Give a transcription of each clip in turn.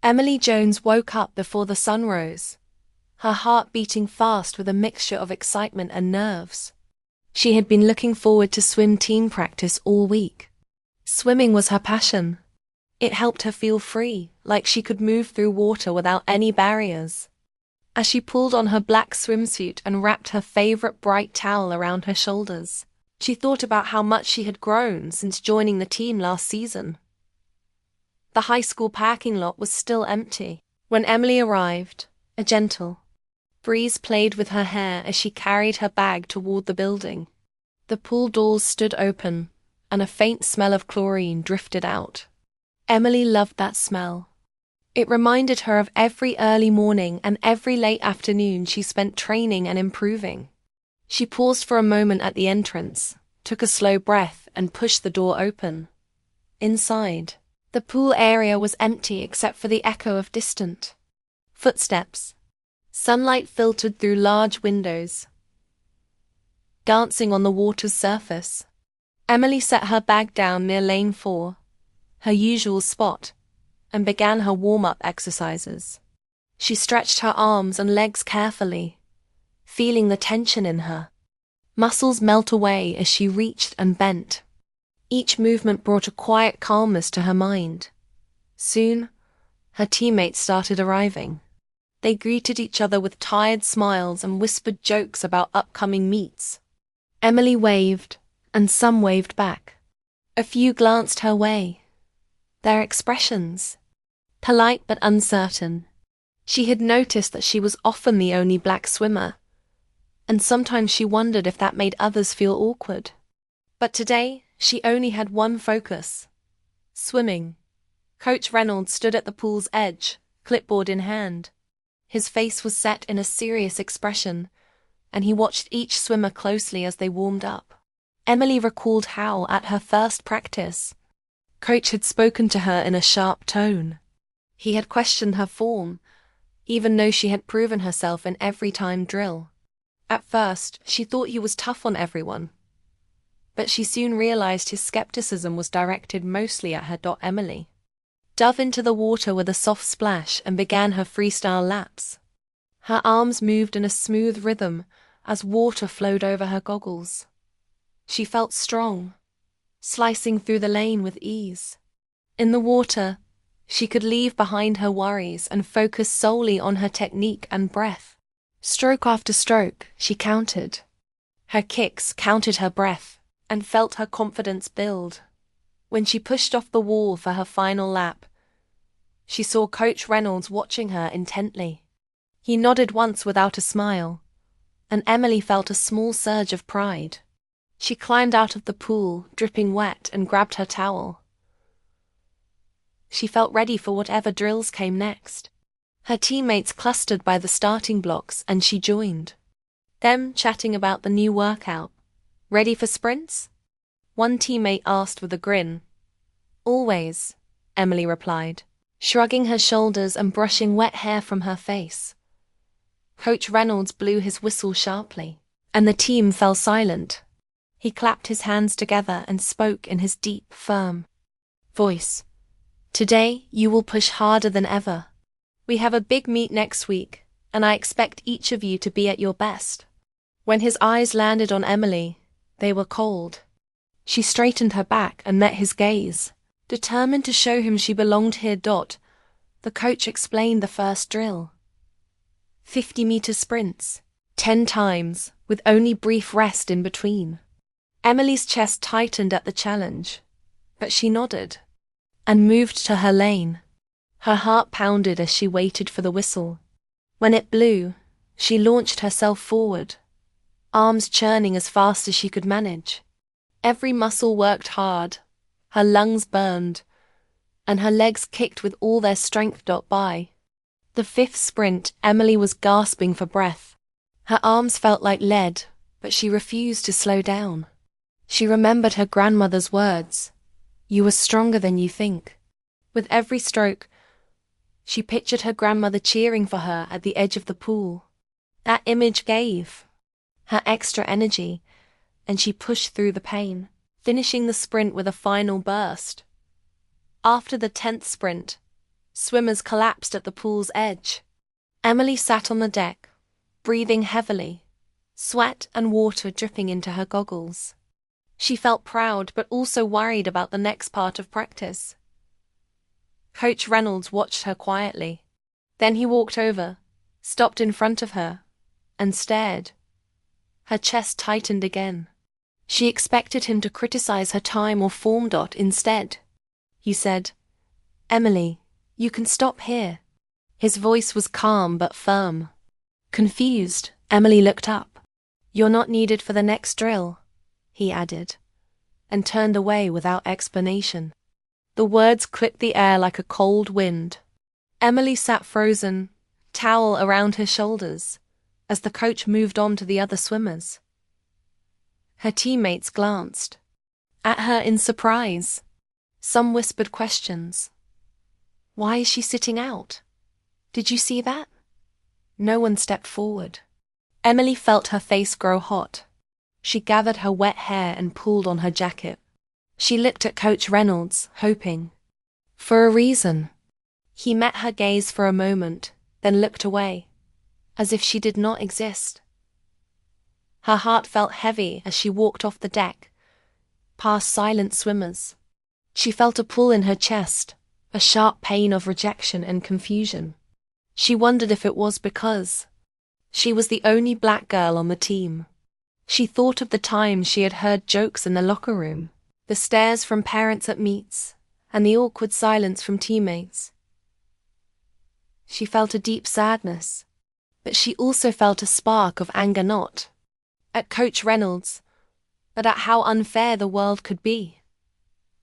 Emily Jones woke up before the sun rose, her heart beating fast with a mixture of excitement and nerves. She had been looking forward to swim team practice all week. Swimming was her passion. It helped her feel free, like she could move through water without any barriers. As she pulled on her black swimsuit and wrapped her favorite bright towel around her shoulders, she thought about how much she had grown since joining the team last season. The high school parking lot was still empty. When Emily arrived, a gentle breeze played with her hair as she carried her bag toward the building. The pool doors stood open, and a faint smell of chlorine drifted out. Emily loved that smell. It reminded her of every early morning and every late afternoon she spent training and improving. She paused for a moment at the entrance, took a slow breath, and pushed the door open. Inside, the pool area was empty except for the echo of distant footsteps. Sunlight filtered through large windows, dancing on the water's surface. Emily set her bag down near lane 4, her usual spot, and began her warm-up exercises. She stretched her arms and legs carefully, feeling the tension in her muscles melt away as she reached and bent. Each movement brought a quiet calmness to her mind. Soon, her teammates started arriving. They greeted each other with tired smiles and whispered jokes about upcoming meets. Emily waved, and some waved back. A few glanced her way, their expressions polite but uncertain. She had noticed that she was often the only black swimmer, and sometimes she wondered if that made others feel awkward. But today, she only had one focus: swimming. Coach Reynolds stood at the pool's edge, clipboard in hand. His face was set in a serious expression, and he watched each swimmer closely as they warmed up. Emily recalled how, at her first practice, Coach had spoken to her in a sharp tone. He had questioned her form, even though she had proven herself in every time drill. At first, she thought he was tough on everyone, but she soon realized his skepticism was directed mostly at her. Emily dove into the water with a soft splash and began her freestyle laps. Her arms moved in a smooth rhythm as water flowed over her goggles. She felt strong, slicing through the lane with ease. In the water, she could leave behind her worries and focus solely on her technique and breath. Stroke after stroke, she counted. Her kicks counted her breath, and felt her confidence build. When she pushed off the wall for her final lap, she saw Coach Reynolds watching her intently. He nodded once without a smile, and Emily felt a small surge of pride. She climbed out of the pool, dripping wet, and grabbed her towel. She felt ready for whatever drills came next. Her teammates clustered by the starting blocks, and she joined them, chatting about the new workout. "Ready for sprints?" one teammate asked with a grin. "Always," Emily replied, shrugging her shoulders and brushing wet hair from her face. Coach Reynolds blew his whistle sharply, and the team fell silent. He clapped his hands together and spoke in his deep, firm voice. "Today, you will push harder than ever. We have a big meet next week, and I expect each of you to be at your best." When his eyes landed on Emily, they were cold. She straightened her back and met his gaze. Determined to show him she belonged here. The coach explained the first drill. 50-meter sprints, 10 times, with only brief rest in between. Emily's chest tightened at the challenge, but she nodded and moved to her lane. Her heart pounded as she waited for the whistle. When it blew, she launched herself forward, arms churning as fast as she could manage. Every muscle worked hard, her lungs burned, and her legs kicked with all their strength. By the 5th sprint, Emily was gasping for breath. Her arms felt like lead, but she refused to slow down. She remembered her grandmother's words, "You are stronger than you think." With every stroke, she pictured her grandmother cheering for her at the edge of the pool. That image gave her extra energy, and she pushed through the pain, finishing the sprint with a final burst. After the 10th sprint, Swimmers collapsed at the pool's edge. Emily sat on the deck, breathing heavily, sweat and water dripping into her goggles. She felt proud but also worried about the next part of practice. Coach Reynolds watched her quietly. Then he walked over, stopped in front of her, and stared. Her chest tightened again. She expected him to criticize her time or form. Instead, he said, "Emily, you can stop here." His voice was calm but firm. Confused, Emily looked up. "You're not needed for the next drill," he added, and turned away without explanation. The words clipped the air like a cold wind. Emily sat frozen, towel around her shoulders, as the coach moved on to the other swimmers. Her teammates glanced at her in surprise. Some whispered questions. "Why is she sitting out? Did you see that?" No one stepped forward. Emily felt her face grow hot. She gathered her wet hair and pulled on her jacket. She looked at Coach Reynolds, hoping for a reason. He met her gaze for a moment, then looked away, as if she did not exist. Her heart felt heavy as she walked off the deck, past silent swimmers. She felt a pull in her chest, a sharp pain of rejection and confusion. She wondered if it was because she was the only black girl on the team. She thought of the times she had heard jokes in the locker room, the stares from parents at meets, and the awkward silence from teammates. She felt a deep sadness, but she also felt a spark of anger, not at Coach Reynolds, but at how unfair the world could be.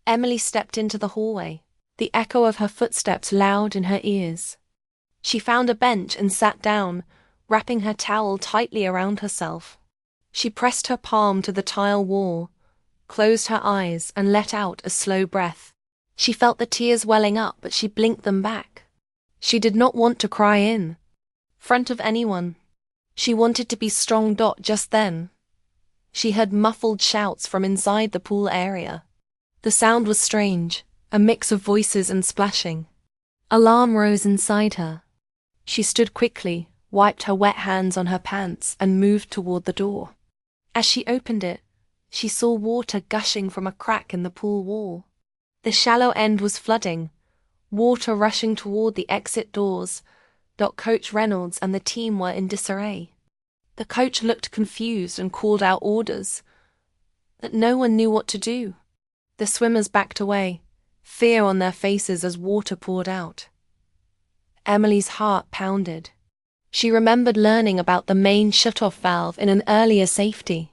Emily stepped into the hallway, the echo of her footsteps loud in her ears. She found a bench and sat down, wrapping her towel tightly around herself. She pressed her palm to the tile wall, closed her eyes, and let out a slow breath. She felt the tears welling up, but she blinked them back. She did not want to cry in front of anyone. She wanted to be strong. Just then, she heard muffled shouts from inside the pool area. The sound was strange, a mix of voices and splashing. Alarm rose inside her. She stood quickly, wiped her wet hands on her pants, and moved toward the door. As she opened it, she saw water gushing from a crack in the pool wall. The shallow end was flooding, water rushing toward the exit doors. Coach Reynolds and the team were in disarray. The coach looked confused and called out orders, but no one knew what to do. The swimmers backed away, fear on their faces as water poured out. Emily's heart pounded. She remembered learning about the main shutoff valve in an earlier safety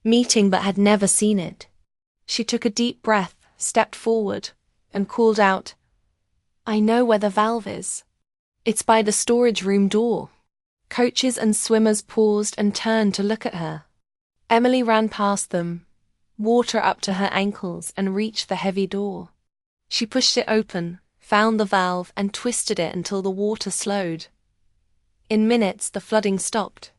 meeting but had never seen it. She took a deep breath, stepped forward, and called out, "I know where the valve is. It's by the storage room door." Coaches and swimmers paused and turned to look at her. Emily ran past them, water up to her ankles, and reached the heavy door. She pushed it open, found the valve, and twisted it until the water slowed. In minutes, the flooding stopped.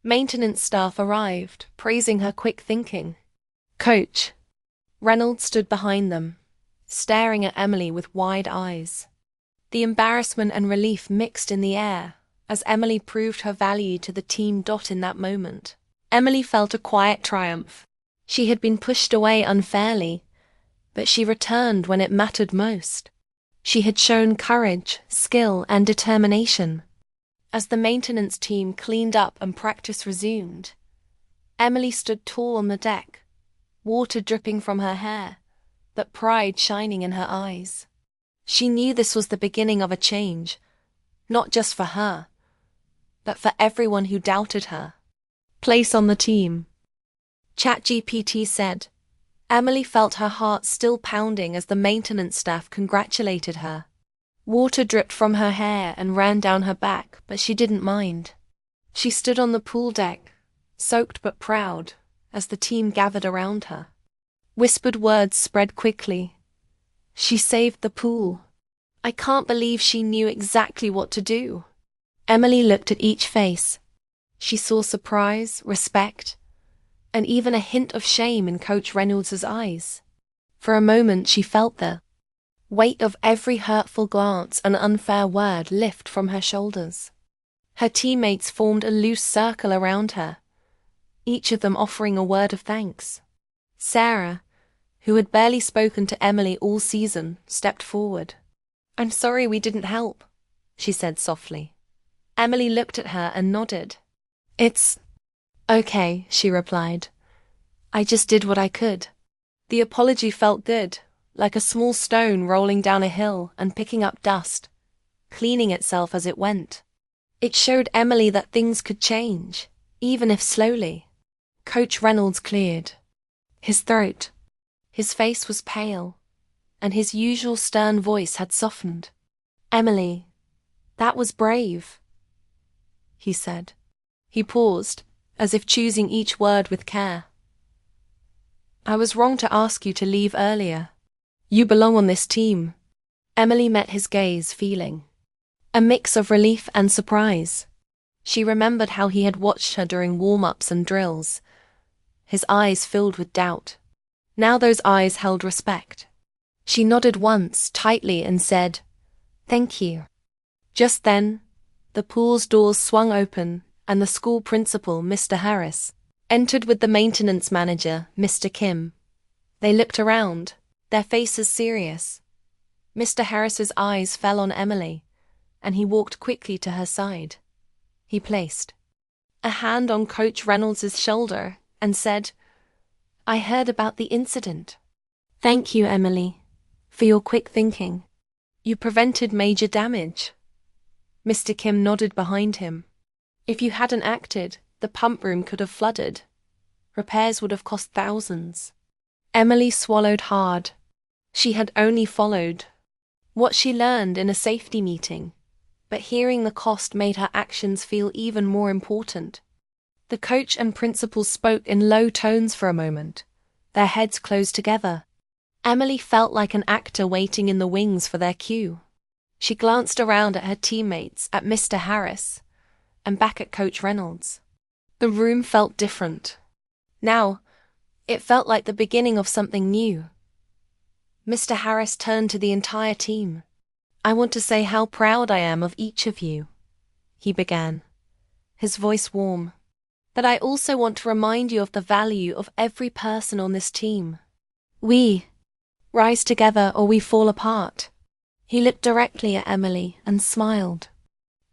Maintenance staff arrived, praising her quick thinking. Coach Reynolds stood behind them, staring at Emily with wide eyes. The embarrassment and relief mixed in the air as Emily proved her value to the team. In that moment, Emily felt a quiet triumph. She had been pushed away unfairly, but she returned when it mattered most. She had shown courage, skill, and determination. As the maintenance team cleaned up and practice resumed, Emily stood tall on the deck, water dripping from her hair, but pride shining in her eyes. She knew this was the beginning of a change, not just for her, but for everyone who doubted her place on the team. ChatGPT said, Emily felt her heart still pounding as the maintenance staff congratulated her. Water dripped from her hair and ran down her back, but she didn't mind. She stood on the pool deck, soaked but proud, as the team gathered around her. Whispered words spread quickly. She saved the pool. I can't believe she knew exactly what to do. Emily looked at each face. She saw surprise, respect, and even a hint of shame in Coach Reynolds' eyes. For a moment she felt the weight of every hurtful glance and unfair word lift from her shoulders. Her teammates formed a loose circle around her, each of them offering a word of thanks. Sarah, who had barely spoken to Emily all season, stepped forward. "I'm sorry we didn't help," she said softly. Emily looked at her and nodded. "It's okay," she replied. "I just did what I could." The apology felt good, like a small stone rolling down a hill and picking up dust, cleaning itself as it went. It showed Emily that things could change, even if slowly. Coach Reynolds cleared his throat. His face was pale, and his usual stern voice had softened. "Emily, that was brave," he said. He paused, as if choosing each word with care. "I was wrong to ask you to leave earlier. You belong on this team." Emily met his gaze, feeling a mix of relief and surprise. She remembered how he had watched her during warm-ups and drills, his eyes filled with doubt. Now those eyes held respect. She nodded once, tightly, and said, "Thank you." Just then, the pool's doors swung open, and the school principal, Mr. Harris, entered with the maintenance manager, Mr. Kim. They looked around, their faces serious. Mr. Harris's eyes fell on Emily, and he walked quickly to her side. He placed a hand on Coach Reynolds' shoulder and said, "I heard about the incident. Thank you, Emily, for your quick thinking. You prevented major damage." Mr. Kim nodded behind him. "If you hadn't acted, the pump room could have flooded. Repairs would have cost thousands." Emily swallowed hard. She had only followed what she learned in a safety meeting, but hearing the cost made her actions feel even more important. The coach and principal spoke in low tones for a moment, their heads close together. Emily felt like an actor waiting in the wings for their cue. She glanced around at her teammates, at Mr. Harris, and back at Coach Reynolds. The room felt different. Now, it felt like the beginning of something new. Mr. Harris turned to the entire team. "I want to say how proud I am of each of you," he began, his voice warm. "But I also want to remind you of the value of every person on this team. We rise together or we fall apart." He looked directly at Emily and smiled.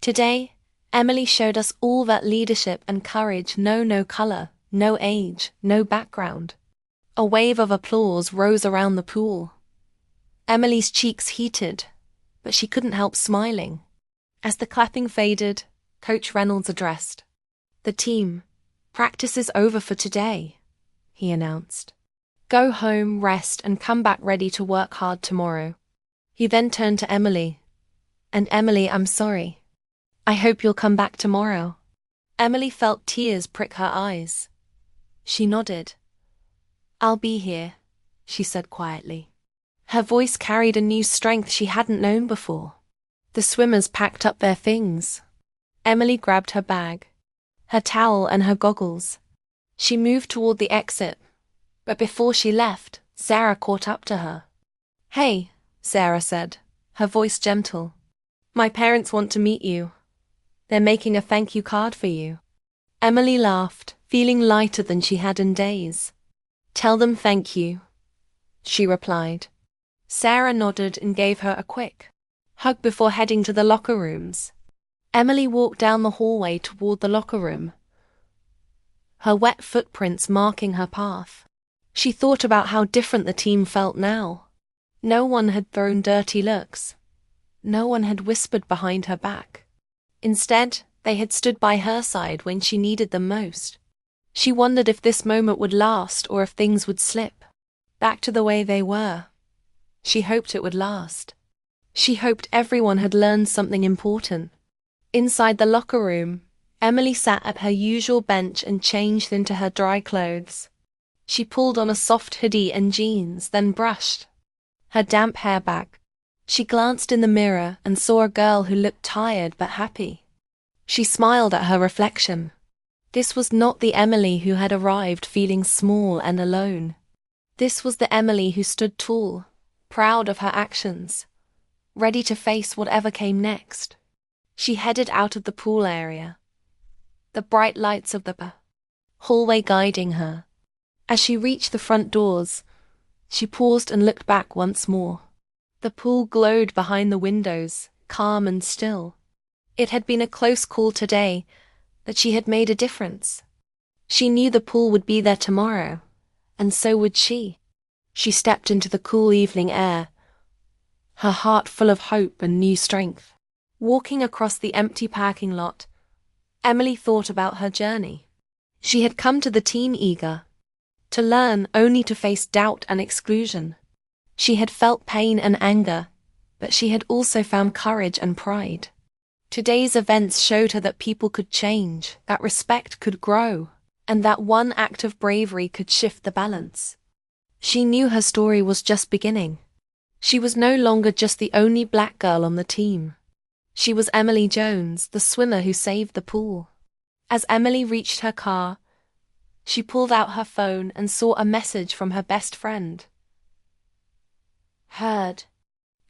Today, Emily showed us all that leadership and courage know no color, no age, no background. A wave of applause rose around the pool. Emily's cheeks heated, but she couldn't help smiling. As the clapping faded, Coach Reynolds addressed the team. "Practice is over for today," he announced. "Go home, rest, and come back ready to work hard tomorrow." He then turned to Emily. "And Emily, I'm sorry. I hope you'll come back tomorrow." Emily felt tears prick her eyes. She nodded. "I'll be here," she said quietly. Her voice carried a new strength she hadn't known before. The swimmers packed up their things. Emily grabbed her bag, her towel and her goggles. She moved toward the exit, but before she left, Sarah caught up to her. "Hey," Sarah said, her voice gentle. "My parents want to meet you. They're making a thank you card for you." Emily laughed, feeling lighter than she had in days. "Tell them thank you," she replied. Sarah nodded and gave her a quick hug before heading to the locker rooms. Emily walked down the hallway toward the locker room, her wet footprints marking her path. She thought about how different the team felt now. No one had thrown dirty looks. No one had whispered behind her back. Instead, they had stood by her side when she needed them most. She wondered if this moment would last or if things would slip back to the way they were. She hoped it would last. She hoped everyone had learned something important. Inside the locker room, Emily sat at her usual bench and changed into her dry clothes. She pulled on a soft hoodie and jeans, then brushed her damp hair back. She glanced in the mirror and saw a girl who looked tired but happy. She smiled at her reflection. This was not the Emily who had arrived feeling small and alone. This was the Emily who stood tall, proud of her actions, ready to face whatever came next. She headed out of the pool area, the bright lights of the hallway guiding her. As she reached the front doors, she paused and looked back once more. The pool glowed behind the windows, calm and still. It had been a close call today, but she had made a difference. She knew the pool would be there tomorrow, and so would she. She stepped into the cool evening air, her heart full of hope and new strength. Walking across the empty parking lot, Emily thought about her journey. She had come to the team eager to learn, only to face doubt and exclusion. She had felt pain and anger, but she had also found courage and pride. Today's events showed her that people could change, that respect could grow, and that one act of bravery could shift the balance. She knew her story was just beginning. She was no longer just the only black girl on the team. She was Emily Jones, the swimmer who saved the pool. As Emily reached her car, she pulled out her phone and saw a message from her best friend. "Heard.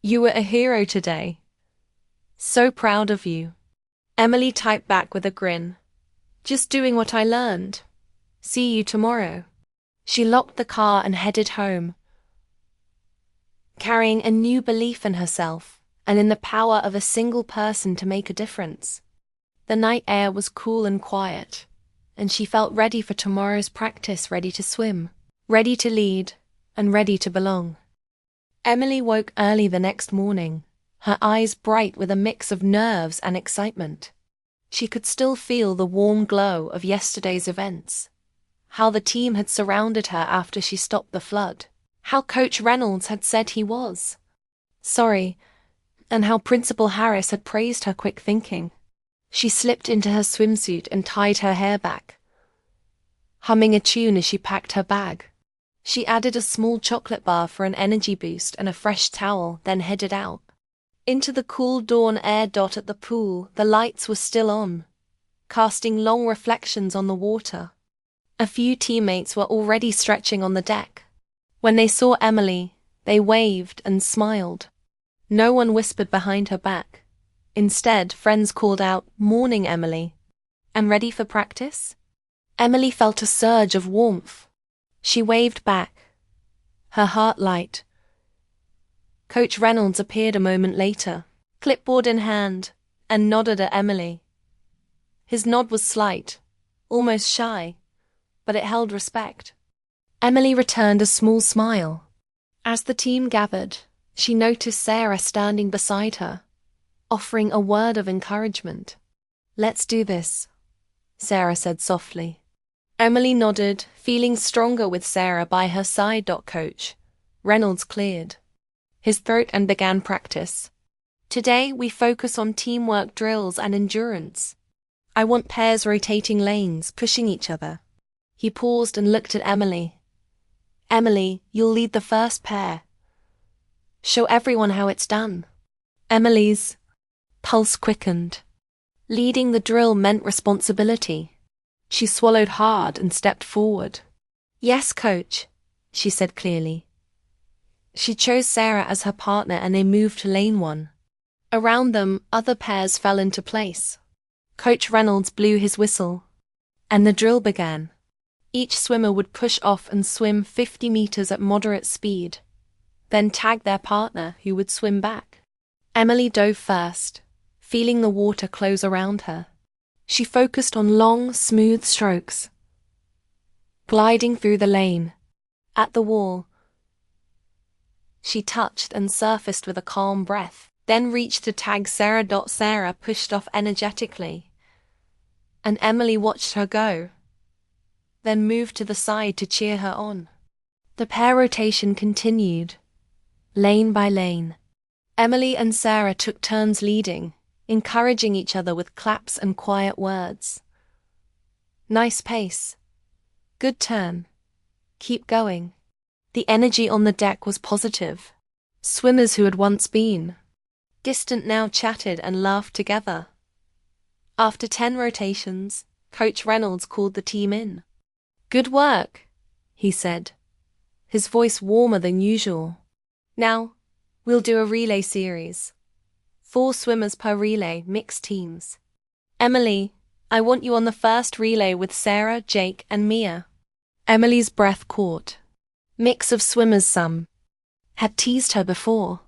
You were a hero today. So proud of you." Emily typed back with a grin. "Just doing what I learned. See you tomorrow." She locked the car and headed home, carrying a new belief in herself and in the power of a single person to make a difference. The night air was cool and quiet, and she felt ready for tomorrow's practice, ready to swim, ready to lead, and ready to belong. Emily woke early the next morning, her eyes bright with a mix of nerves and excitement. She could still feel the warm glow of yesterday's events, how the team had surrounded her after she stopped the flood, how Coach Reynolds had said he was sorry, and how Principal Harris had praised her quick thinking. She slipped into her swimsuit and tied her hair back, humming a tune as she packed her bag. She added a small chocolate bar for an energy boost and a fresh towel, then headed out into the cool dawn air. At the pool, the lights were still on, casting long reflections on the water. A few teammates were already stretching on the deck. When they saw Emily, they waved and smiled. No one whispered behind her back. Instead, friends called out, "Morning, Emily. And ready for practice?" Emily felt a surge of warmth. She waved back, her heart light. Coach Reynolds appeared a moment later, clipboard in hand, and nodded at Emily. His nod was slight, almost shy, but it held respect. Emily returned a small smile. As the team gathered, she noticed Sarah standing beside her, offering a word of encouragement. "Let's do this," Sarah said softly. Emily nodded, feeling stronger with Sarah by her side. Coach Reynolds cleared his throat and began practice. "Today we focus on teamwork drills and endurance. I want pairs rotating lanes, pushing each other." He paused and looked at Emily. "Emily, you'll lead the first pair. Show everyone how it's done." Emily's pulse quickened. Leading the drill meant responsibility. She swallowed hard and stepped forward. "Yes, coach," she said clearly. She chose Sarah as her partner and they moved to lane 1. Around them, other pairs fell into place. Coach Reynolds blew his whistle, and the drill began. Each swimmer would push off and swim 50 meters at moderate speed, then tag their partner who would swim back. Emily dove first, feeling the water close around her. She focused on long, smooth strokes, gliding through the lane. At the wall, she touched and surfaced with a calm breath, then reached to tag Sarah. Sarah pushed off energetically, and Emily watched her go, then moved to the side to cheer her on. The pair rotation continued, lane by lane. Emily and Sarah took turns leading, encouraging each other with claps and quiet words. "Nice pace. Good turn. Keep going." The energy on the deck was positive. Swimmers who had once been distant now chatted and laughed together. After 10 rotations, Coach Reynolds called the team in. "Good work," he said, his voice warmer than usual. Now, we'll do a relay series. 4 swimmers per relay, mixed teams. Emily, I want you on the first relay with Sarah, Jake, and Mia. Emily's breath caught. Mix of swimmers some had teased her before,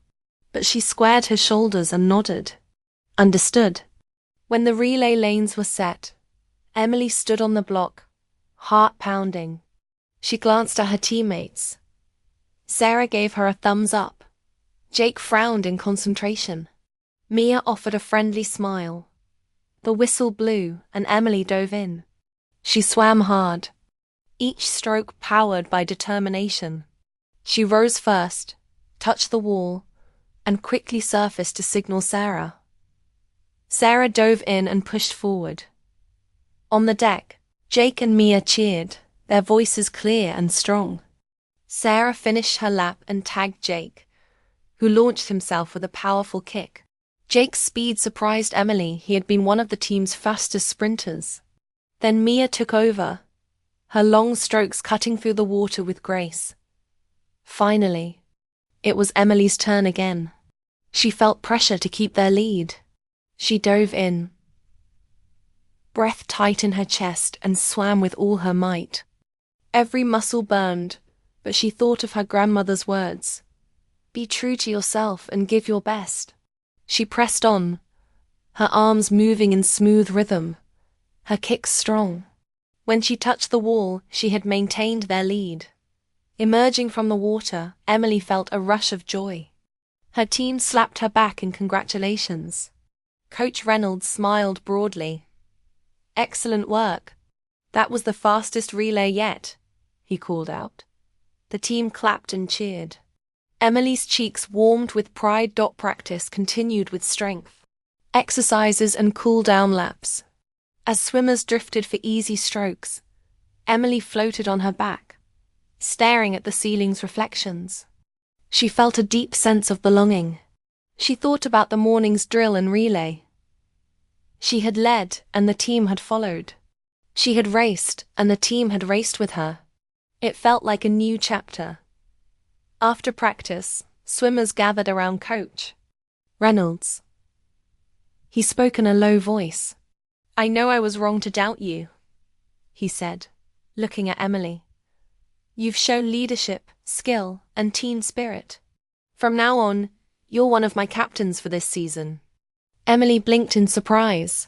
but she squared her shoulders and nodded. Understood. When the relay lanes were set, Emily stood on the block, heart pounding. She glanced at her teammates. Sarah gave her a thumbs up. Jake frowned in concentration. Mia offered a friendly smile. The whistle blew and Emily dove in. She swam hard, each stroke powered by determination. She rose first, touched the wall, and quickly surfaced to signal Sarah. Sarah dove in and pushed forward. On the deck, Jake and Mia cheered, their voices clear and strong. Sarah finished her lap and tagged Jake, who launched himself with a powerful kick. Jake's speed surprised Emily. He had been one of the team's fastest sprinters. Then Mia took over, her long strokes cutting through the water with grace. Finally, it was Emily's turn again. She felt pressure to keep their lead. She dove in, breath tight in her chest, and swam with all her might. Every muscle burned, but she thought of her grandmother's words. Be true to yourself and give your best. She pressed on, her arms moving in smooth rhythm, her kicks strong. When she touched the wall, she had maintained their lead. Emerging from the water, Emily felt a rush of joy. Her team slapped her back in congratulations. Coach Reynolds smiled broadly. Excellent work. That was the fastest relay yet, he called out. The team clapped and cheered. Emily's cheeks warmed with pride. Practice continued with strength, exercises and cool-down laps. As swimmers drifted for easy strokes, Emily floated on her back, staring at the ceiling's reflections. She felt a deep sense of belonging. She thought about the morning's drill and relay. She had led, and the team had followed. She had raced, and the team had raced with her. It felt like a new chapter. After practice, swimmers gathered around Coach Reynolds. He spoke in a low voice. I know I was wrong to doubt you, he said, looking at Emily. You've shown leadership, skill, and team spirit. From now on, you're one of my captains for this season. Emily blinked in surprise.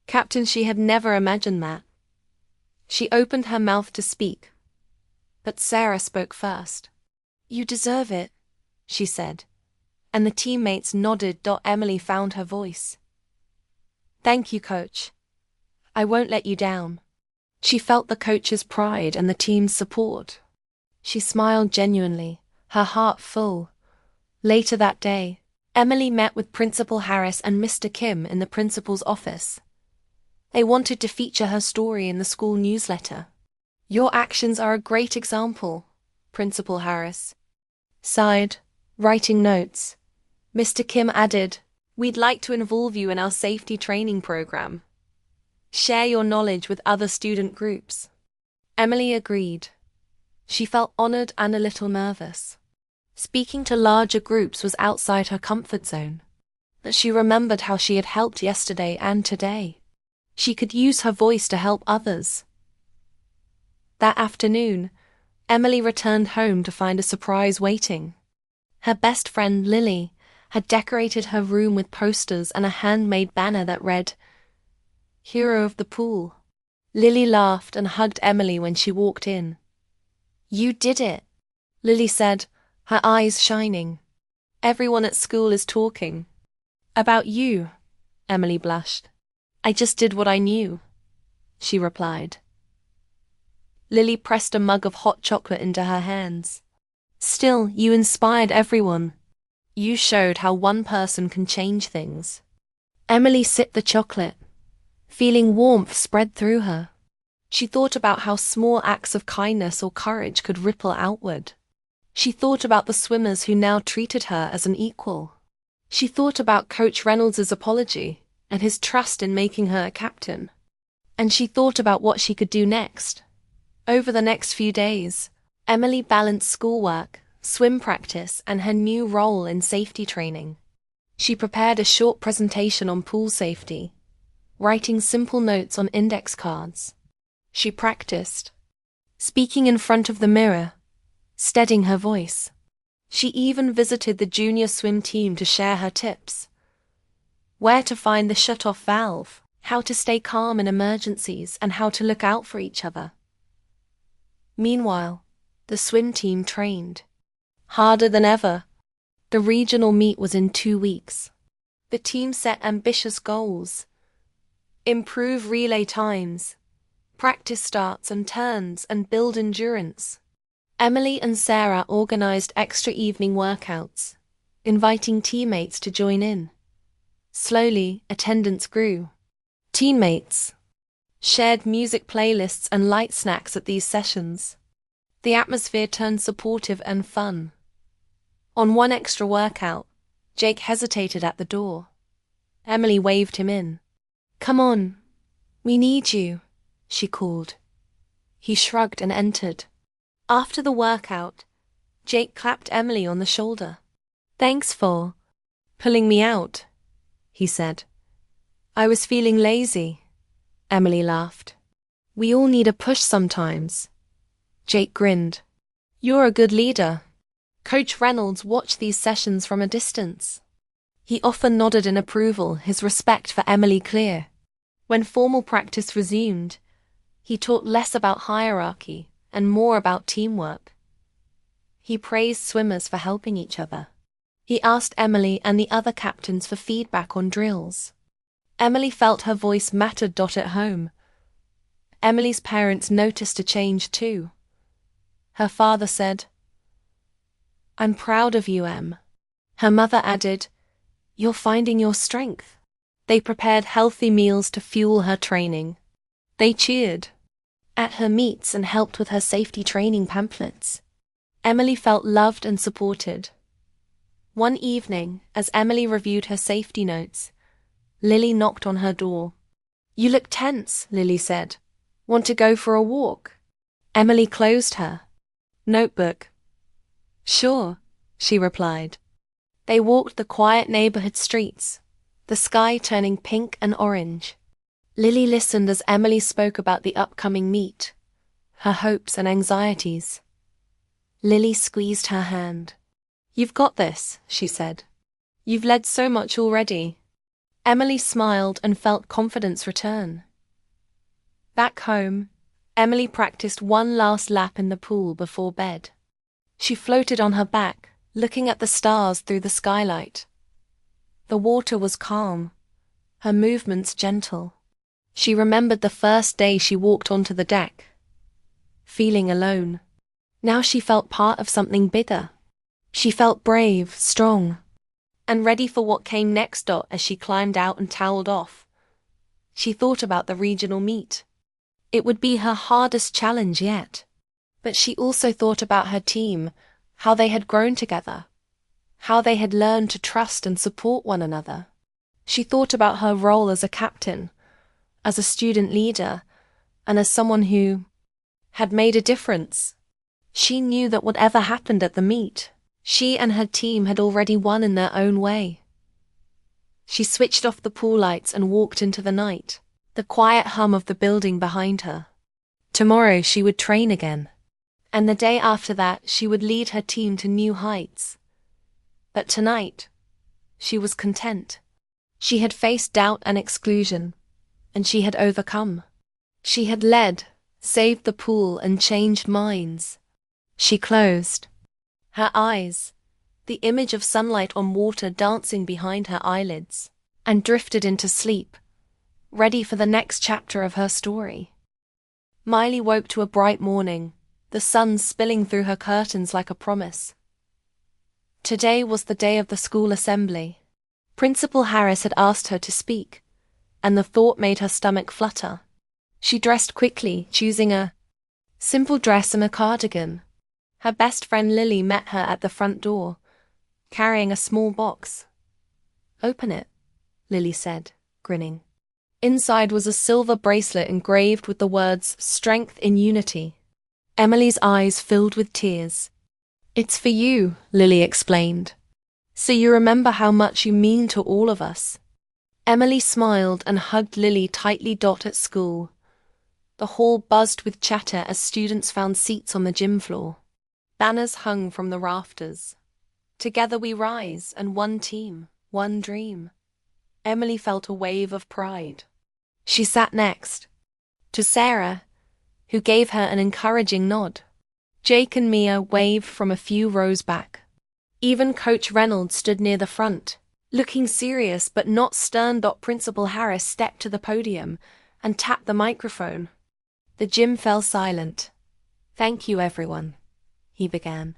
Captain, she had never imagined that. She opened her mouth to speak, but Sarah spoke first. You deserve it, she said, and the teammates nodded. Emily found her voice. Thank you, Coach. I won't let you down. She felt the coach's pride and the team's support. She smiled genuinely, her heart full. Later that day, Emily met with Principal Harris and Mr. Kim in the principal's office. They wanted to feature her story in the school newsletter. Your actions are a great example, Principal Harris sighed, writing notes. Mr. Kim added, We'd like to involve you in our safety training program. Share your knowledge with other student groups. Emily agreed. She felt honored and a little nervous. Speaking to larger groups was outside her comfort zone. But she remembered how she had helped yesterday and today. She could use her voice to help others. That afternoon, Emily returned home to find a surprise waiting. Her best friend, Lily, had decorated her room with posters and a handmade banner that read, Hero of the Pool. Lily laughed and hugged Emily when she walked in. You did it, Lily said, her eyes shining. Everyone at school is talking. About you, Emily blushed. I just did what I knew, she replied. Lily pressed a mug of hot chocolate into her hands. Still, you inspired everyone. You showed how one person can change things. Emily sipped the chocolate, feeling warmth spread through her. She thought about how small acts of kindness or courage could ripple outward. She thought about the swimmers who now treated her as an equal. She thought about Coach Reynolds' apology and his trust in making her a captain. And she thought about what she could do next. Over the next few days, Emily balanced schoolwork, swim practice, and her new role in safety training. She prepared a short presentation on pool safety, writing simple notes on index cards. She practiced speaking in front of the mirror, steadying her voice. She even visited the junior swim team to share her tips. Where to find the shut-off valve, how to stay calm in emergencies, and how to look out for each other. Meanwhile, the swim team trained harder than ever. The regional meet was in 2 weeks. The team set ambitious goals: improve relay times, practice starts and turns, and build endurance. Emily and Sarah organized extra evening workouts, inviting teammates to join in. Slowly, attendance grew. Teammates shared music playlists and light snacks at these sessions. The atmosphere turned supportive and fun. On one extra workout, Jake hesitated at the door. Emily waved him in. "Come on, we need you," she called. He shrugged and entered. After the workout, Jake clapped Emily on the shoulder. "Thanks for pulling me out," he said. "I was feeling lazy." Emily laughed. "We all need a push sometimes." Jake grinned. "You're a good leader." Coach Reynolds watched these sessions from a distance. He often nodded in approval, his respect for Emily clear. When formal practice resumed, he taught less about hierarchy and more about teamwork. He praised swimmers for helping each other. He asked Emily and the other captains for feedback on drills. Emily felt her voice mattered at home. Emily's parents noticed a change too. Her father said, "I'm proud of you, Em." Her mother added, "You're finding your strength." They prepared healthy meals to fuel her training. They cheered at her meets and helped with her safety training pamphlets. Emily felt loved and supported. One evening, as Emily reviewed her safety notes, Lily knocked on her door. "You look tense," Lily said. "Want to go for a walk?" Emily closed her notebook. "Sure," she replied. They walked the quiet neighborhood streets, the sky turning pink and orange. Lily listened as Emily spoke about the upcoming meet, her hopes and anxieties. Lily squeezed her hand. "You've got this," she said. "You've led so much already." Emily smiled and felt confidence return. Back home, Emily practiced one last lap in the pool before bed. She floated on her back, looking at the stars through the skylight. The water was calm, her movements gentle. She remembered the first day she walked onto the deck, feeling alone. Now she felt part of something bigger. She felt brave, strong, and ready for what came next. As she climbed out and toweled off, she thought about the regional meet. It would be her hardest challenge yet. But she also thought about her team, how they had grown together, how they had learned to trust and support one another. She thought about her role as a captain, as a student leader, and as someone who had made a difference. She knew that whatever happened at the meet, she and her team had already won in their own way. She switched off the pool lights and walked into the night, the quiet hum of the building behind her. Tomorrow she would train again. And the day after that she would lead her team to new heights. But tonight, she was content. She had faced doubt and exclusion, and she had overcome. She had led, saved the pool, and changed minds. She closed her eyes, the image of sunlight on water dancing behind her eyelids, and drifted into sleep, ready for the next chapter of her story. Miley woke to a bright morning, the sun spilling through her curtains like a promise. Today was the day of the school assembly. Principal Harris had asked her to speak, and the thought made her stomach flutter. She dressed quickly, choosing a simple dress and a cardigan. Her best friend Lily met her at the front door, carrying a small box. "Open it," Lily said, grinning. Inside was a silver bracelet engraved with the words "Strength in Unity." Emily's eyes filled with tears. It's for you, Lily explained. So you remember how much you mean to all of us. Emily smiled and hugged Lily tightly. At school, the hall buzzed with chatter as students found seats on the gym floor. Banners hung from the rafters. Together we rise, and one team, one dream. Emily felt a wave of pride. She sat next to Sarah, who gave her an encouraging nod. Jake and Mia waved from a few rows back. Even Coach Reynolds stood near the front, looking serious but not stern. Principal Harris stepped to the podium and tapped the microphone. The gym fell silent. Thank you, everyone, he began.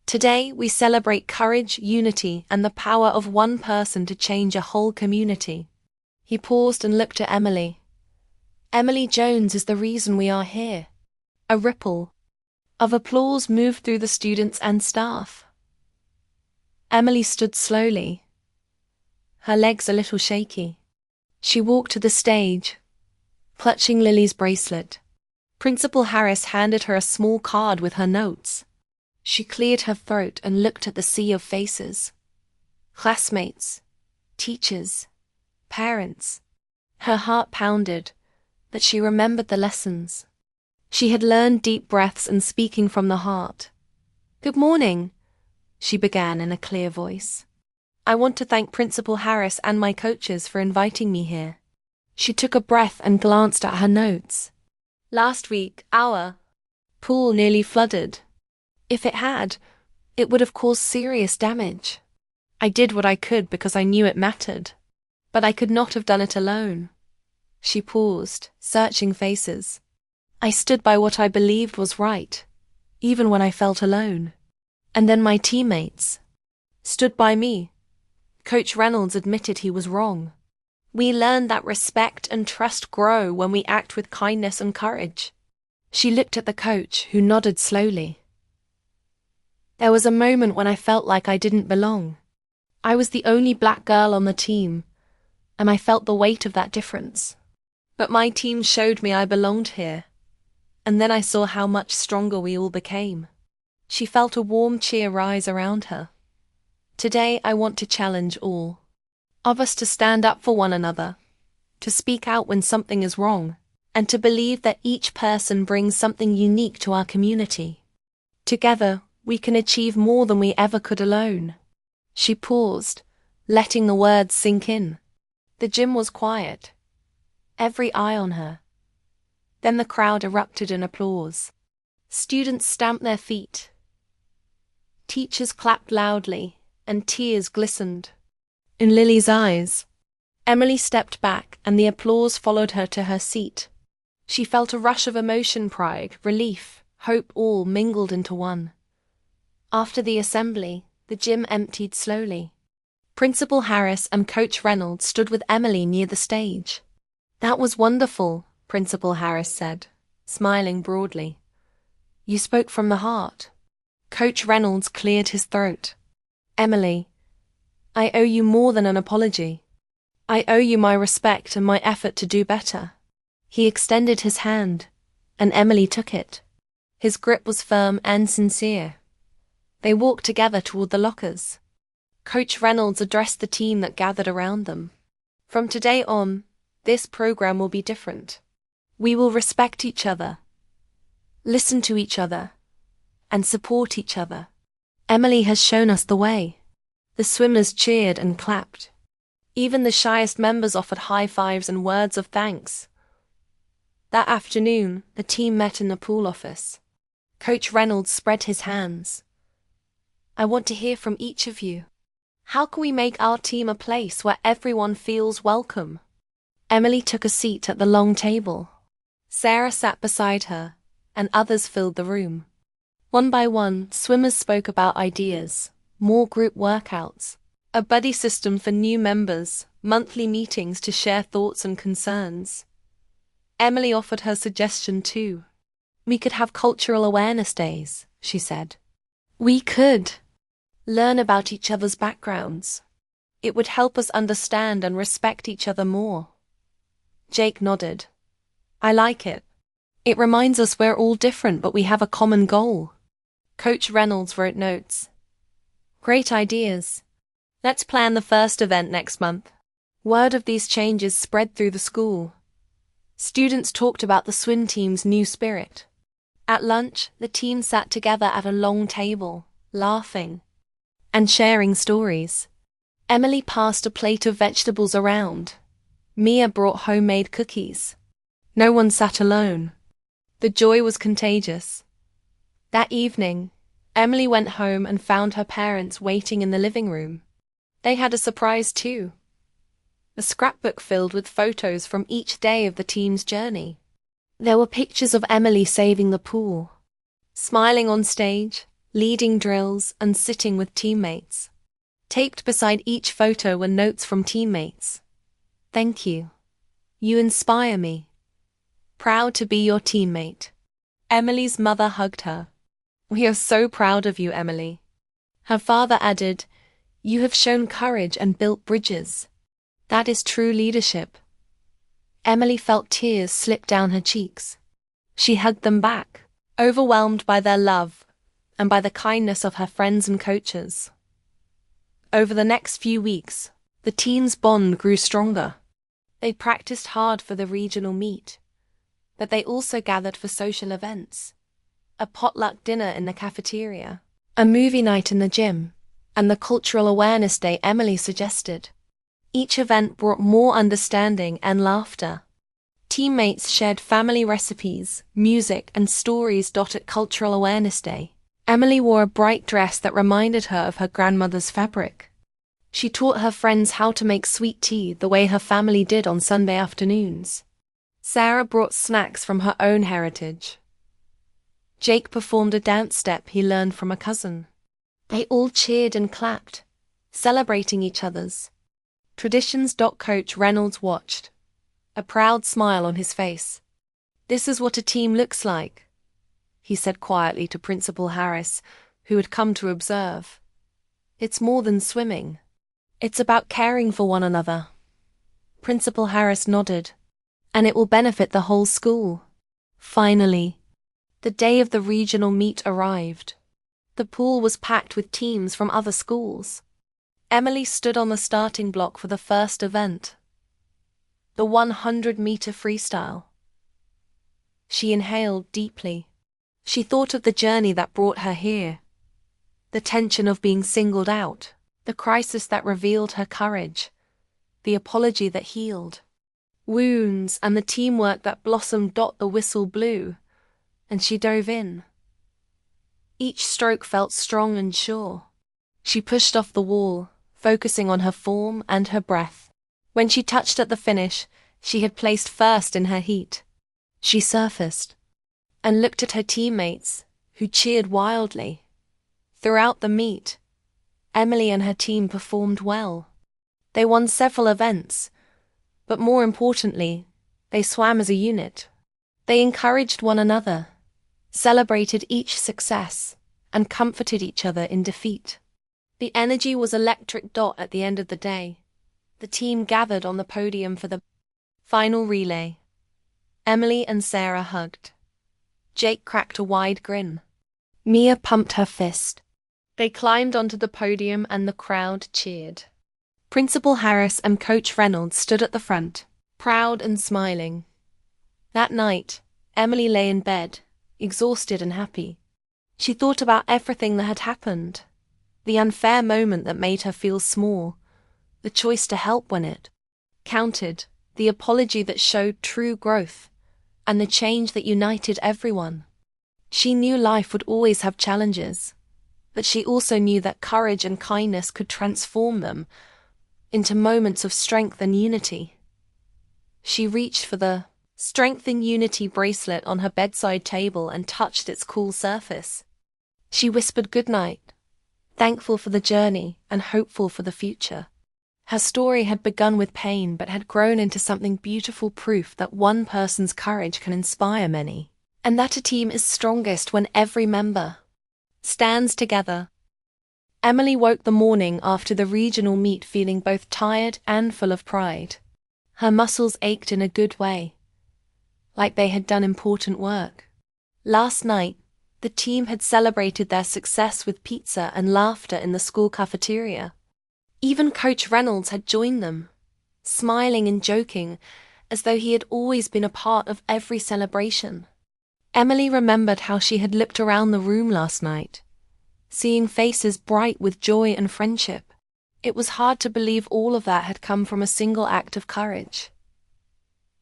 Today we celebrate courage, unity, and the power of one person to change a whole community. He paused and looked at Emily. Emily Jones is the reason we are here. A ripple of applause moved through the students and staff. Emily stood slowly, her legs a little shaky. She walked to the stage, clutching Lily's bracelet. Principal Harris handed her a small card with her notes. She cleared her throat and looked at the sea of faces. Classmates, teachers, parents. Her heart pounded, but she remembered the lessons. She had learned deep breaths and speaking from the heart. Good morning, she began in a clear voice. I want to thank Principal Harris and my coaches for inviting me here. She took a breath and glanced at her notes. Last week, our pool nearly flooded. If it had, it would have caused serious damage. I did what I could because I knew it mattered. But I could not have done it alone. She paused, searching faces. I stood by what I believed was right, even when I felt alone. And then my teammates stood by me. Coach Reynolds admitted he was wrong. We learned that respect and trust grow when we act with kindness and courage. She looked at the coach, who nodded slowly. There was a moment when I felt like I didn't belong. I was the only black girl on the team, and I felt the weight of that difference. But my team showed me I belonged here, and then I saw how much stronger we all became. She felt a warm cheer rise around her. Today I want to challenge all of us to stand up for one another, to speak out when something is wrong, and to believe that each person brings something unique to our community. Together, we can achieve more than we ever could alone. She paused, letting the words sink in. The gym was quiet, every eye on her. Then the crowd erupted in applause. Students stamped their feet. Teachers clapped loudly, and tears glistened in Lily's eyes. Emily stepped back, and the applause followed her to her seat. She felt a rush of emotion, pride, relief, hope, all mingled into one. After the assembly, the gym emptied slowly. Principal Harris and Coach Reynolds stood with Emily near the stage. That was wonderful, Principal Harris said, smiling broadly. You spoke from the heart. Coach Reynolds cleared his throat. Emily, I owe you more than an apology. I owe you my respect and my effort to do better. He extended his hand, and Emily took it. His grip was firm and sincere. They walked together toward the lockers. Coach Reynolds addressed the team that gathered around them. From today on, this program will be different. We will respect each other, listen to each other, and support each other. Emily has shown us the way. The swimmers cheered and clapped. Even the shyest members offered high fives and words of thanks. That afternoon, the team met in the pool office. Coach Reynolds spread his hands. I want to hear from each of you. How can we make our team a place where everyone feels welcome? Emily took a seat at the long table. Sarah sat beside her, and others filled the room. One by one, swimmers spoke about ideas, more group workouts, a buddy system for new members, monthly meetings to share thoughts and concerns. Emily offered her suggestion too. We could have cultural awareness days, she said. We could learn about each other's backgrounds. It would help us understand and respect each other more. Jake nodded. I like it. It reminds us we're all different, but we have a common goal. Coach Reynolds wrote notes. Great ideas. Let's plan the first event next month. Word of these changes spread through the school. Students talked about the swim team's new spirit. At lunch, the team sat together at a long table, laughing and sharing stories. Emily passed a plate of vegetables around. Mia brought homemade cookies. No one sat alone. The joy was contagious. That evening, Emily went home and found her parents waiting in the living room. They had a surprise too. A scrapbook filled with photos from each day of the team's journey. There were pictures of Emily saving the pool, smiling on stage, leading drills, and sitting with teammates. Taped beside each photo were notes from teammates. Thank you. You inspire me. Proud to be your teammate. Emily's mother hugged her. We are so proud of you, Emily. Her father added, You have shown courage and built bridges. That is true leadership. Emily felt tears slip down her cheeks. She hugged them back, overwhelmed by their love and by the kindness of her friends and coaches. Over the next few weeks, the team's bond grew stronger. They practiced hard for the regional meet, but they also gathered for social events. A potluck dinner in the cafeteria, a movie night in the gym, and the cultural awareness day Emily suggested. Each event brought more understanding and laughter. Teammates shared family recipes, music, and stories. At Cultural Awareness Day, Emily wore a bright dress that reminded her of her grandmother's fabric. She taught her friends how to make sweet tea the way her family did on Sunday afternoons. Sarah brought snacks from her own heritage. Jake performed a dance step he learned from a cousin. They all cheered and clapped, celebrating each other's traditions. Coach Reynolds watched, a proud smile on his face. This is what a team looks like, he said quietly to Principal Harris, who had come to observe. It's more than swimming. It's about caring for one another. Principal Harris nodded. And it will benefit the whole school. Finally, the day of the regional meet arrived. The pool was packed with teams from other schools. Emily stood on the starting block for the first event, the 100-meter freestyle. She inhaled deeply. She thought of the journey that brought her here, the tension of being singled out, the crisis that revealed her courage, the apology that healed wounds, and the teamwork that blossomed. The whistle blew, and she dove in. Each stroke felt strong and sure. She pushed off the wall, focusing on her form and her breath. When she touched at the finish, she had placed first in her heat. She surfaced and looked at her teammates, who cheered wildly. Throughout the meet, Emily and her team performed well. They won several events, but more importantly, they swam as a unit. They encouraged one another, celebrated each success, and comforted each other in defeat. The energy was electric. At the end of the day, the team gathered on the podium for the final relay. Emily and Sarah hugged. Jake cracked a wide grin. Mia pumped her fist. They climbed onto the podium and the crowd cheered. Principal Harris and Coach Reynolds stood at the front, proud and smiling. That night, Emily lay in bed, exhausted and happy. She thought about everything that had happened. The unfair moment that made her feel small, the choice to help when it counted, the apology that showed true growth, and the change that united everyone. She knew life would always have challenges, but she also knew that courage and kindness could transform them into moments of strength and unity. She reached for the Strength and Unity bracelet on her bedside table and touched its cool surface. She whispered goodnight, thankful for the journey and hopeful for the future. Her story had begun with pain but had grown into something beautiful, proof that one person's courage can inspire many, and that a team is strongest when every member stands together. Emily woke the morning after the regional meet feeling both tired and full of pride. Her muscles ached in a good way, like they had done important work. Last night, The team had celebrated their success with pizza and laughter in the school cafeteria. Even Coach Reynolds had joined them, smiling and joking, as though he had always been a part of every celebration. Emily remembered how she had looked around the room last night, seeing faces bright with joy and friendship. It was hard to believe all of that had come from a single act of courage.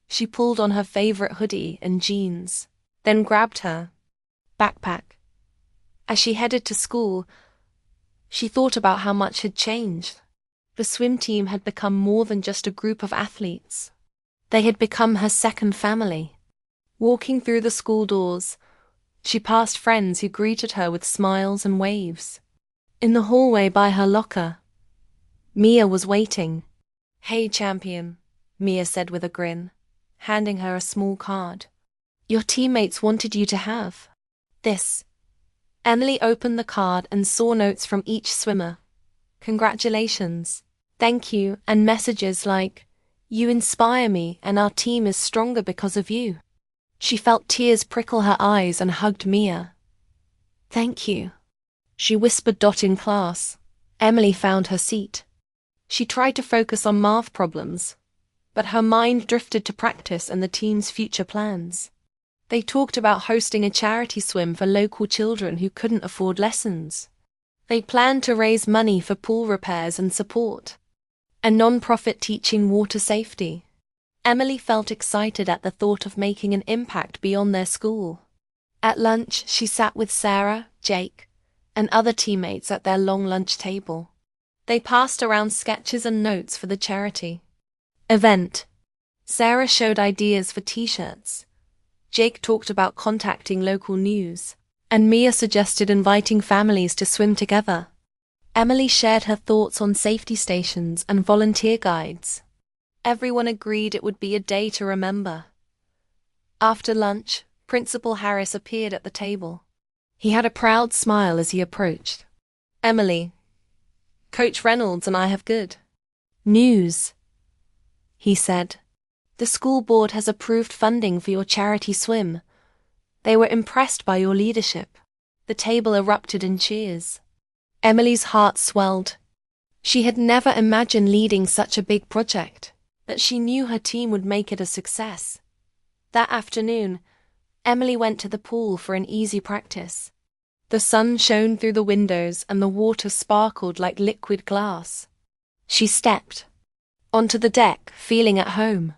She pulled on her favorite hoodie and jeans, then grabbed her backpack. As she headed to school, she thought about how much had changed. The swim team had become more than just a group of athletes. They had become her second family. Walking through the school doors, she passed friends who greeted her with smiles and waves. In the hallway by her locker, Mia was waiting. "Hey, champion," Mia said with a grin, handing her a small card. "Your teammates wanted you to have this." Emily opened the card and saw notes from each swimmer. "Congratulations," "Thank you," and messages like, "You inspire me and our team is stronger because of you." She felt tears prickle her eyes and hugged Mia. "Thank you," she whispered Dot in class. Emily found her seat. She tried to focus on math problems, but her mind drifted to practice and the team's future plans. They talked about hosting a charity swim for local children who couldn't afford lessons. They planned to raise money for pool repairs and support a non-profit teaching water safety. Emily felt excited at the thought of making an impact beyond their school. At lunch, she sat with Sarah, Jake, and other teammates at their long lunch table. They passed around sketches and notes for the charity event. Sarah showed ideas for t-shirts. Jake talked about contacting local news, and Mia suggested inviting families to swim together. Emily shared her thoughts on safety stations and volunteer guides. Everyone agreed it would be a day to remember. After lunch, Principal Harris appeared at the table. He had a proud smile as he approached. "Emily, Coach Reynolds and I have good news," he said. "The school board has approved funding for your charity swim. They were impressed by your leadership." The table erupted in cheers. Emily's heart swelled. She had never imagined leading such a big project, but she knew her team would make it a success. That afternoon, Emily went to the pool for an easy practice. The sun shone through the windows and the water sparkled like liquid glass. She stepped onto the deck, feeling at home.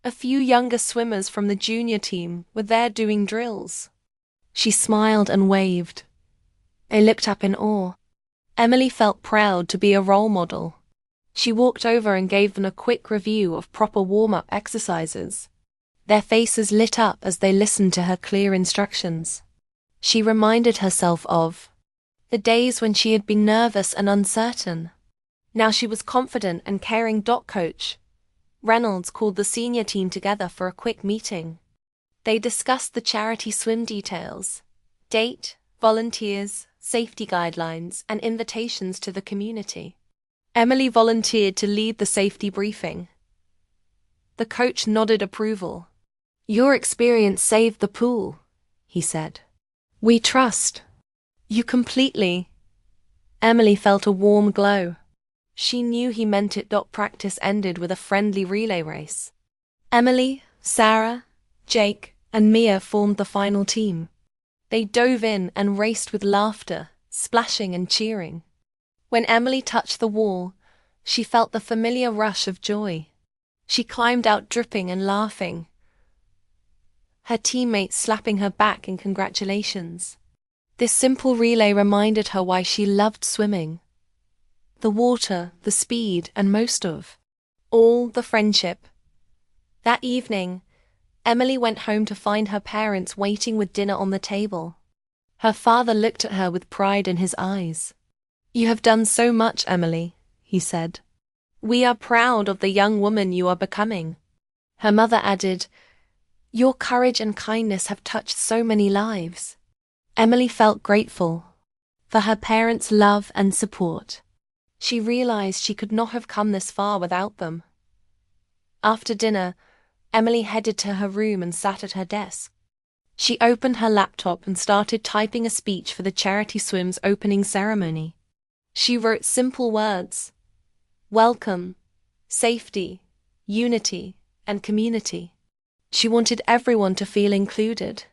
A few younger swimmers from the junior team were there doing drills. She smiled and waved. They looked up in awe. Emily felt proud to be a role model. She walked over and gave them a quick review of proper warm-up exercises. Their faces lit up as they listened to her clear instructions. She reminded herself of the days when she had been nervous and uncertain. Now she was confident and caring. Coach Reynolds called the senior team together for a quick meeting. They discussed the charity swim details, date, volunteers, safety guidelines, and invitations to the community. Emily volunteered to lead the safety briefing. The coach nodded approval. "Your experience saved the pool," he said. "We trust you completely." Emily felt a warm glow. She knew he meant it. Practice ended with a friendly relay race. Emily, Sarah, Jake, and Mia formed the final team. They dove in and raced with laughter, splashing and cheering. When Emily touched the wall, she felt the familiar rush of joy. She climbed out dripping and laughing, her teammates slapping her back in congratulations. This simple relay reminded her why she loved swimming. The water, the speed, and most of all, the friendship. That evening, Emily went home to find her parents waiting with dinner on the table. Her father looked at her with pride in his eyes. "You have done so much, Emily," he said. "We are proud of the young woman you are becoming." Her mother added, "Your courage and kindness have touched so many lives." Emily felt grateful for her parents' love and support. She realized she could not have come this far without them. After dinner, Emily headed to her room and sat at her desk. She opened her laptop and started typing a speech for the charity swim's opening ceremony. She wrote simple words: welcome, safety, unity, and community. She wanted everyone to feel included.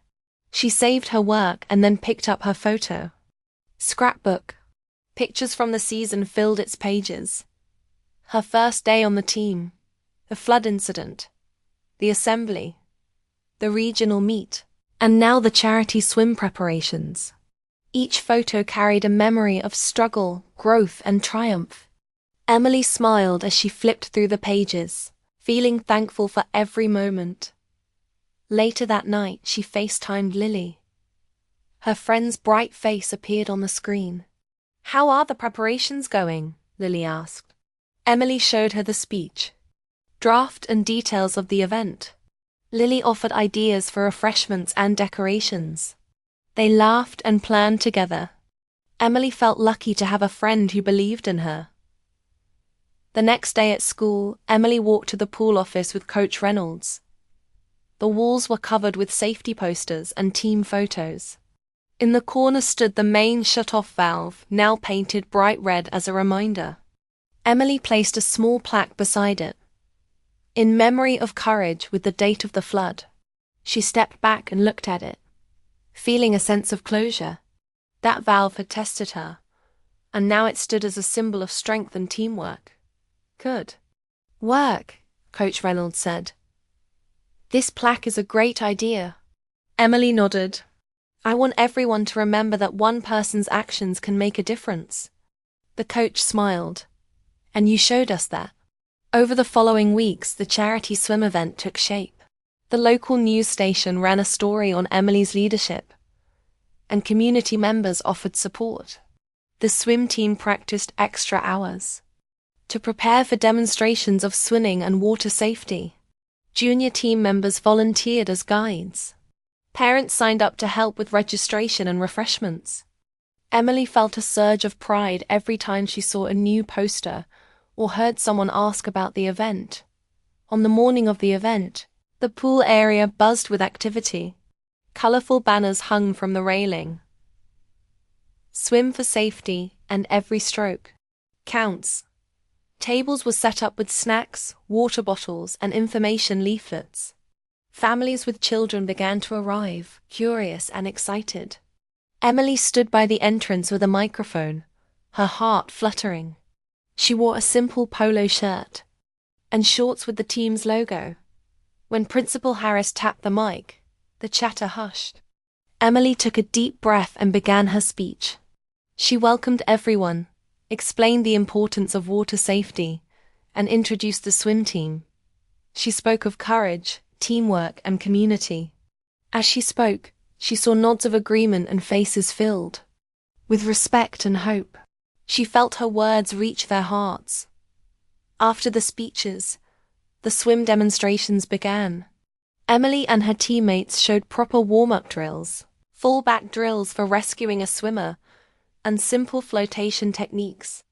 She saved her work and then picked up her photo scrapbook. Pictures from the season filled its pages. Her first day on the team, the flood incident, the assembly, the regional meet, and now the charity swim preparations. Each photo carried a memory of struggle, growth, and triumph. Emily smiled as she flipped through the pages, feeling thankful for every moment. Later that night, she FaceTimed Lily. Her friend's bright face appeared on the screen. "How are the preparations going?" Lily asked. Emily showed her the speech, draft and details of the event. Lily offered ideas for refreshments and decorations. They laughed and planned together. Emily felt lucky to have a friend who believed in her. The next day at school, Emily walked to the pool office with Coach Reynolds. The walls were covered with safety posters and team photos. In the corner stood the main shut-off valve, now painted bright red as a reminder. Emily placed a small plaque beside it, "In memory of courage," with the date of the flood. She stepped back and looked at it, feeling a sense of closure. That valve had tested her, and now it stood as a symbol of strength and teamwork. "Good work," Coach Reynolds said. "This plaque is a great idea." Emily nodded. "I want everyone to remember that one person's actions can make a difference." The coach smiled. "And you showed us that." Over the following weeks, the charity swim event took shape. The local news station ran a story on Emily's leadership, and community members offered support. The swim team practiced extra hours to prepare for demonstrations of swimming and water safety. Junior team members volunteered as guides. Parents signed up to help with registration and refreshments. Emily felt a surge of pride every time she saw a new poster or heard someone ask about the event. On the morning of the event, the pool area buzzed with activity. Colorful banners hung from the railing. "Swim for safety, and every stroke counts." Tables were set up with snacks, water bottles, and information leaflets. Families with children began to arrive, curious and excited. Emily stood by the entrance with a microphone, her heart fluttering. She wore a simple polo shirt and shorts with the team's logo. When Principal Harris tapped the mic, the chatter hushed. Emily took a deep breath and began her speech. She welcomed everyone, explained the importance of water safety, and introduced the swim team. She spoke of courage, teamwork, and community. As she spoke, she saw nods of agreement and faces filled with respect and hope. She felt her words reach their hearts. After the speeches, the swim demonstrations began. Emily and her teammates showed proper warm-up drills, full-back drills for rescuing a swimmer, and simple flotation techniques.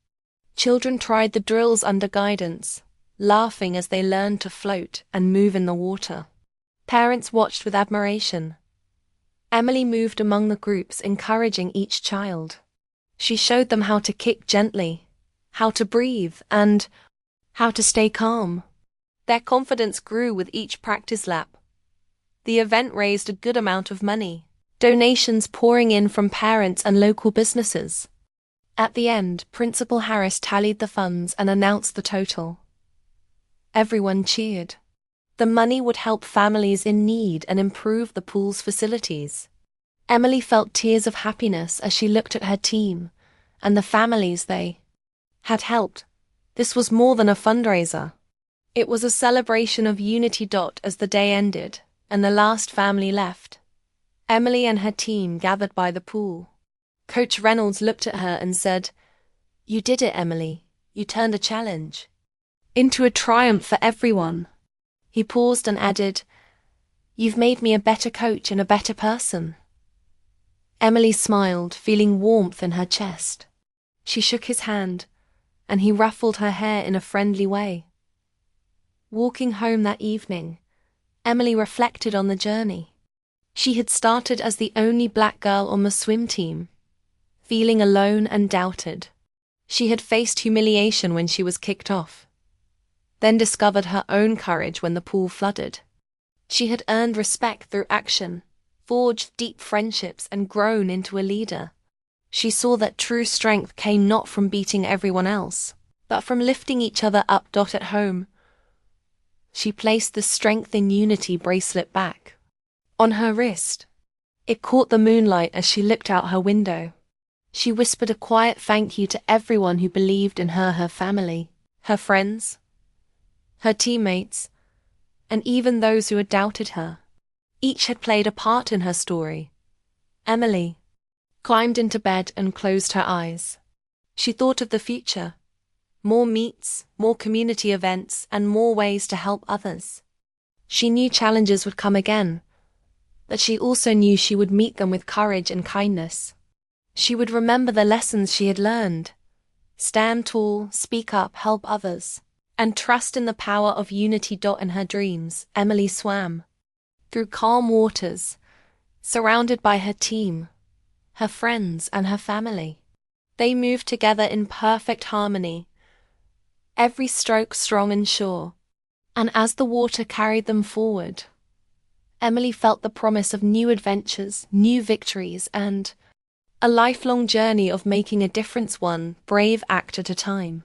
Children tried the drills under guidance, laughing as they learned to float and move in the water. Parents watched with admiration. Emily moved among the groups, encouraging each child. She showed them how to kick gently, how to breathe, and how to stay calm. Their confidence grew with each practice lap. The event raised a good amount of money, donations pouring in from parents and local businesses. At the end, Principal Harris tallied the funds and announced the total. Everyone cheered. The money would help families in need and improve the pool's facilities. Emily felt tears of happiness as she looked at her team and the families they had helped. This was more than a fundraiser. It was a celebration of unity. As the day ended and the last family left, Emily and her team gathered by the pool. Coach Reynolds looked at her and said, "You did it, Emily. You turned a challenge into a triumph for everyone." He paused and added, "You've made me a better coach and a better person." Emily smiled, feeling warmth in her chest. She shook his hand, and he ruffled her hair in a friendly way. Walking home that evening, Emily reflected on the journey. She had started as the only black girl on the swim team, feeling alone and doubted. She had faced humiliation when she was kicked off, then discovered her own courage when the pool flooded. She had earned respect through action, forged deep friendships, and grown into a leader. She saw that true strength came not from beating everyone else, but from lifting each other up. At home, she placed the Strength in Unity bracelet back on her wrist. It caught the moonlight as she looked out her window. She whispered a quiet thank you to everyone who believed in her family, her friends, her teammates, and even those who had doubted her. Each had played a part in her story. Emily climbed into bed and closed her eyes. She thought of the future. More meets, more community events, and more ways to help others. She knew challenges would come again, but she also knew she would meet them with courage and kindness. She would remember the lessons she had learned. Stand tall, speak up, help others, and trust in the power of unity. In her dreams, Emily swam through calm waters, surrounded by her team, her friends, and her family. They moved together in perfect harmony, every stroke strong and sure. And as the water carried them forward, Emily felt the promise of new adventures, new victories, and a lifelong journey of making a difference, one brave act at a time.